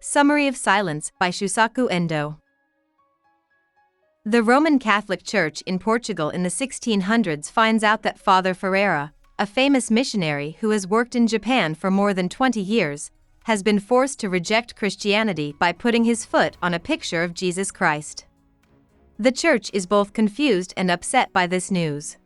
Summary of Silence by Shusaku Endo. The Roman Catholic Church in Portugal in the 1600s finds out that Father Ferrera, a famous missionary who has worked in Japan for more than 20 years, has been forced to reject Christianity by putting his foot on a picture of Jesus Christ. The church is both confused and upset by this news.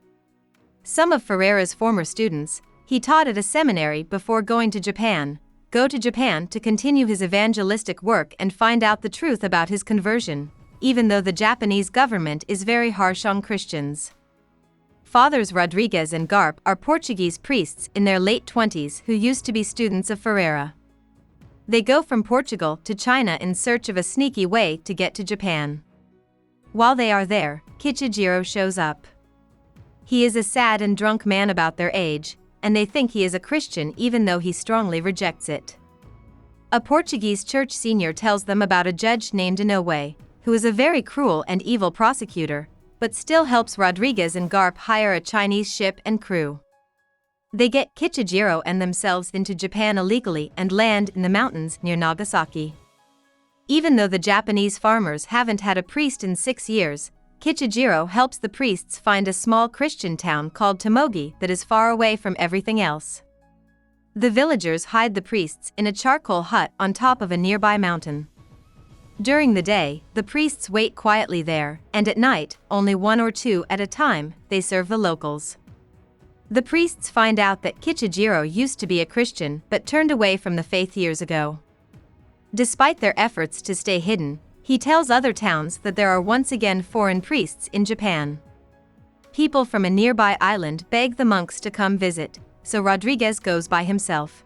Some of Ferrera's former students, he taught at a seminary before going to Japan, go to Japan to continue his evangelistic work and find out the truth about his conversion, even though the Japanese government is very harsh on Christians. Fathers Rodrigues and Garp are Portuguese priests in their late 20s who used to be students of Ferrera. They go from Portugal to China in search of a sneaky way to get to Japan. While they are there, Kichijiro shows up. He is a sad and drunk man about their age, and they think he is a Christian even though he strongly rejects it. A Portuguese church senior tells them about a judge named Inoi, who is a very cruel and evil prosecutor, but still helps Rodrigues and Garp hire a Chinese ship and crew. They get Kichijiro and themselves into Japan illegally and land in the mountains near Nagasaki. Even though the Japanese farmers haven't had a priest in 6 years, Kichijiro helps the priests find a small Christian town called Tomogi that is far away from everything else. The villagers hide the priests in a charcoal hut on top of a nearby mountain. During the day, the priests wait quietly there, and at night, only 1 or 2 at a time, they serve the locals. The priests find out that Kichijiro used to be a Christian but turned away from the faith years ago. Despite their efforts to stay hidden, he tells other towns that there are once again foreign priests in Japan. People from a nearby island beg the monks to come visit, so Rodrigues goes by himself.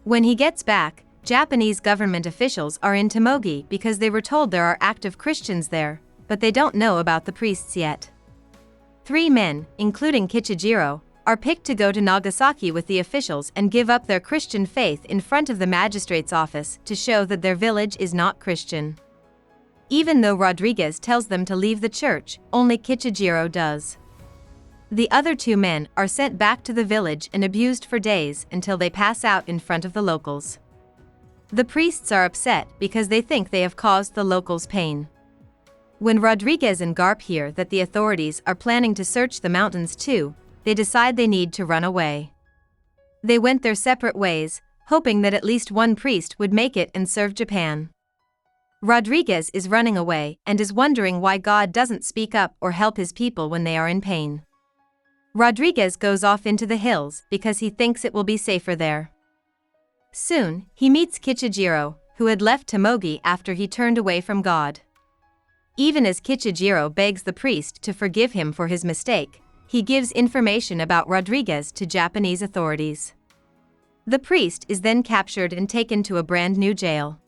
When he gets back, Japanese government officials are in Tomogi because they were told there are active Christians there, but they don't know about the priests yet. 3 men, including Kichijiro, are picked to go to Nagasaki with the officials and give up their Christian faith in front of the magistrate's office to show that their village is not Christian. Even though Rodrigues tells them to leave the church, only Kichijiro does. The other 2 men are sent back to the village and abused for days until they pass out in front of the locals. The priests are upset because they think they have caused the locals pain. When Rodrigues and Garp hear that the authorities are planning to search the mountains too, they decide they need to run away. They went their separate ways, hoping that at least one priest would make it and serve Japan. Rodrigues is running away and is wondering why God doesn't speak up or help his people when they are in pain. Rodrigues goes off into the hills because he thinks it will be safer there. Soon, he meets Kichijiro, who had left Tomogi after he turned away from God. Even as Kichijiro begs the priest to forgive him for his mistake, he gives information about Rodrigues to Japanese authorities. The priest is then captured and taken to a brand new jail.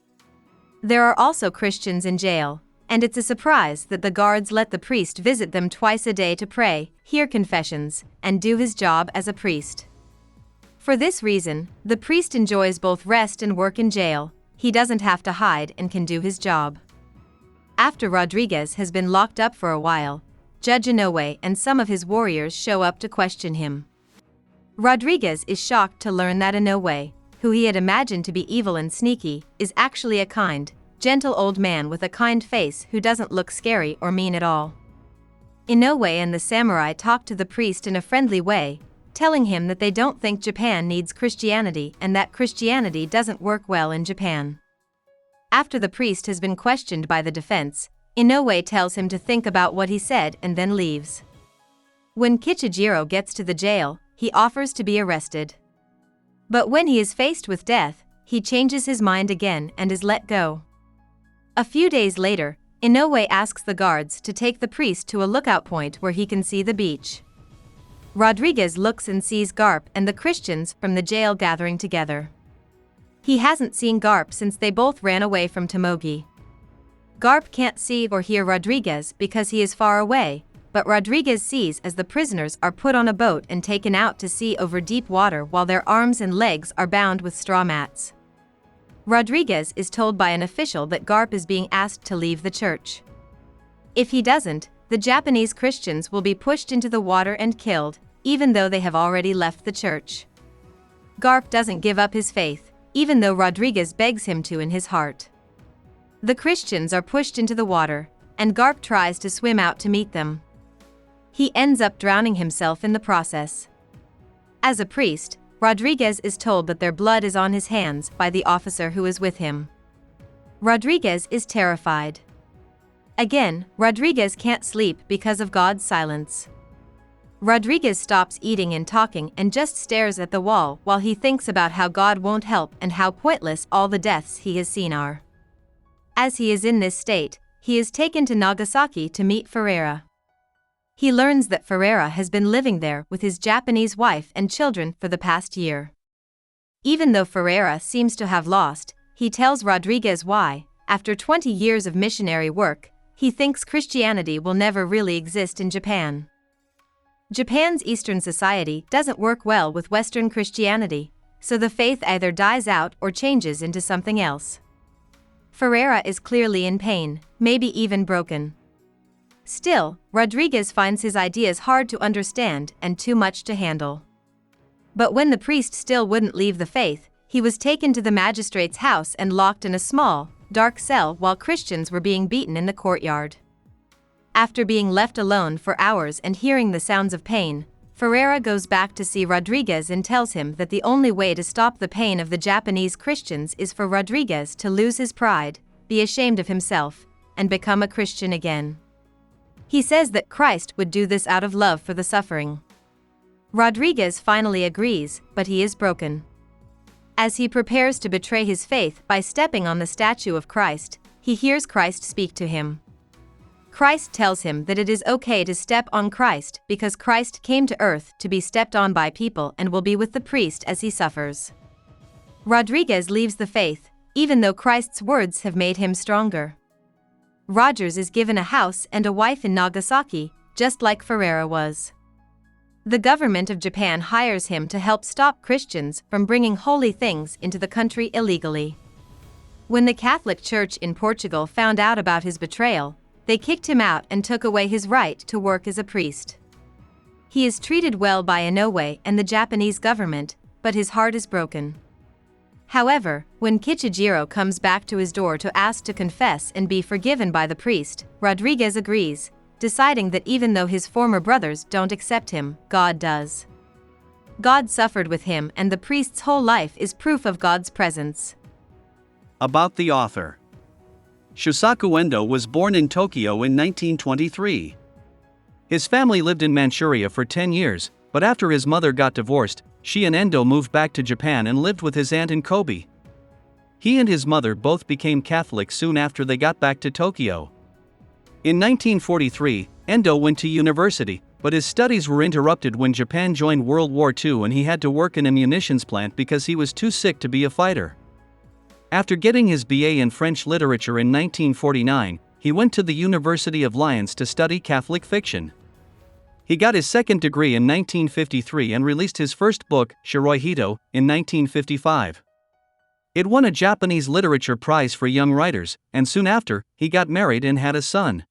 There are also Christians in jail, and it's a surprise that the guards let the priest visit them twice a day to pray, hear confessions, and do his job as a priest. For this reason, the priest enjoys both rest and work in jail. He doesn't have to hide and can do his job. After Rodrigues has been locked up for a while, Judge Inoi and some of his warriors show up to question him. Rodrigues is shocked to learn that Inoi, who he had imagined to be evil and sneaky, is actually a kind, gentle old man with a kind face who doesn't look scary or mean at all. Inoi and the samurai talk to the priest in a friendly way, telling him that they don't think Japan needs Christianity and that Christianity doesn't work well in Japan. After the priest has been questioned by the defense, Inoi tells him to think about what he said and then leaves. When Kichijiro gets to the jail, he offers to be arrested. But when he is faced with death, he changes his mind again and is let go. A few days later, Inoi asks the guards to take the priest to a lookout point where he can see the beach. Rodrigues looks and sees Garp and the Christians from the jail gathering together. He hasn't seen Garp since they both ran away from Tomogi. Garp can't see or hear Rodrigues because he is far away, but Rodrigues sees as the prisoners are put on a boat and taken out to sea over deep water while their arms and legs are bound with straw mats. Rodrigues is told by an official that Garp is being asked to leave the church. If he doesn't, the Japanese Christians will be pushed into the water and killed, even though they have already left the church. Garp doesn't give up his faith, even though Rodriguez begs him to in his heart. The Christians are pushed into the water, and Garp tries to swim out to meet them. He ends up drowning himself in the process. As a priest, Rodriguez is told that their blood is on his hands by the officer who is with him. Rodriguez is terrified. Again, Rodriguez can't sleep because of God's silence. Rodriguez stops eating and talking and just stares at the wall while he thinks about how God won't help and how pointless all the deaths he has seen are. As he is in this state, he is taken to Nagasaki to meet Ferrera. He learns that Ferrera has been living there with his Japanese wife and children for the past year. Even though Ferrera seems to have lost, he tells Rodriguez why, after 20 years of missionary work, he thinks Christianity will never really exist in Japan. Japan's Eastern society doesn't work well with Western Christianity, so the faith either dies out or changes into something else. Ferrera is clearly in pain, maybe even broken. Still, Rodriguez finds his ideas hard to understand and too much to handle. But when the priest still wouldn't leave the faith, he was taken to the magistrate's house and locked in a small, dark cell while Christians were being beaten in the courtyard. After being left alone for hours and hearing the sounds of pain, Ferrera goes back to see Rodriguez and tells him that the only way to stop the pain of the Japanese Christians is for Rodriguez to lose his pride, be ashamed of himself, and become a Christian again. He says that Christ would do this out of love for the suffering. Rodriguez finally agrees, but he is broken. As he prepares to betray his faith by stepping on the statue of Christ, he hears Christ speak to him. Christ tells him that it is okay to step on Christ because Christ came to earth to be stepped on by people and will be with the priest as he suffers. Rodriguez leaves the faith, even though Christ's words have made him stronger. Rogers is given a house and a wife in Nagasaki, just like Ferrera was. The government of Japan hires him to help stop Christians from bringing holy things into the country illegally. When the Catholic Church in Portugal found out about his betrayal, they kicked him out and took away his right to work as a priest. He is treated well by Inoi and the Japanese government, but his heart is broken. However, when Kichijiro comes back to his door to ask to confess and be forgiven by the priest, Rodriguez agrees, deciding that even though his former brothers don't accept him, God does. God suffered with him, and the priest's whole life is proof of God's presence. About the author. Shusaku Endo was born in Tokyo in 1923. His family lived in Manchuria for 10 years, but after his mother got divorced, she and Endo moved back to Japan and lived with his aunt in Kobe. He and his mother both became Catholic soon after they got back to Tokyo. In 1943, Endo went to university, but his studies were interrupted when Japan joined World War II and he had to work in a munitions plant because he was too sick to be a fighter. After getting his BA in French literature in 1949, he went to the University of Lyons to study Catholic fiction. He got his second degree in 1953 and released his first book, Shirohito, in 1955. It won a Japanese Literature Prize for Young Writers, and soon after, he got married and had a son.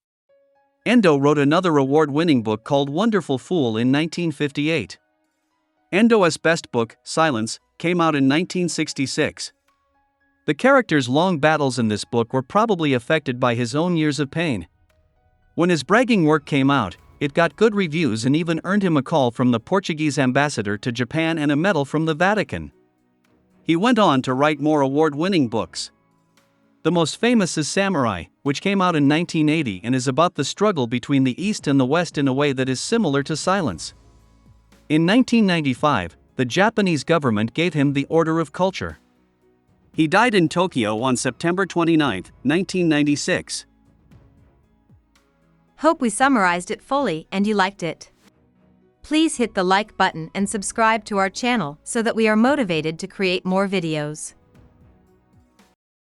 Endo wrote another award-winning book called Wonderful Fool in 1958. Endo's best book, Silence, came out in 1966. The character's long battles in this book were probably affected by his own years of pain. When his bragging work came out, it got good reviews and even earned him a call from the Portuguese ambassador to Japan and a medal from the Vatican. He went on to write more award-winning books. The most famous is Samurai, which came out in 1980 and is about the struggle between the East and the West in a way that is similar to Silence. In 1995, the Japanese government gave him the Order of Culture. He died in Tokyo on September 29, 1996. Hope we summarized it fully and you liked it. Please hit the like button and subscribe to our channel so that we are motivated to create more videos.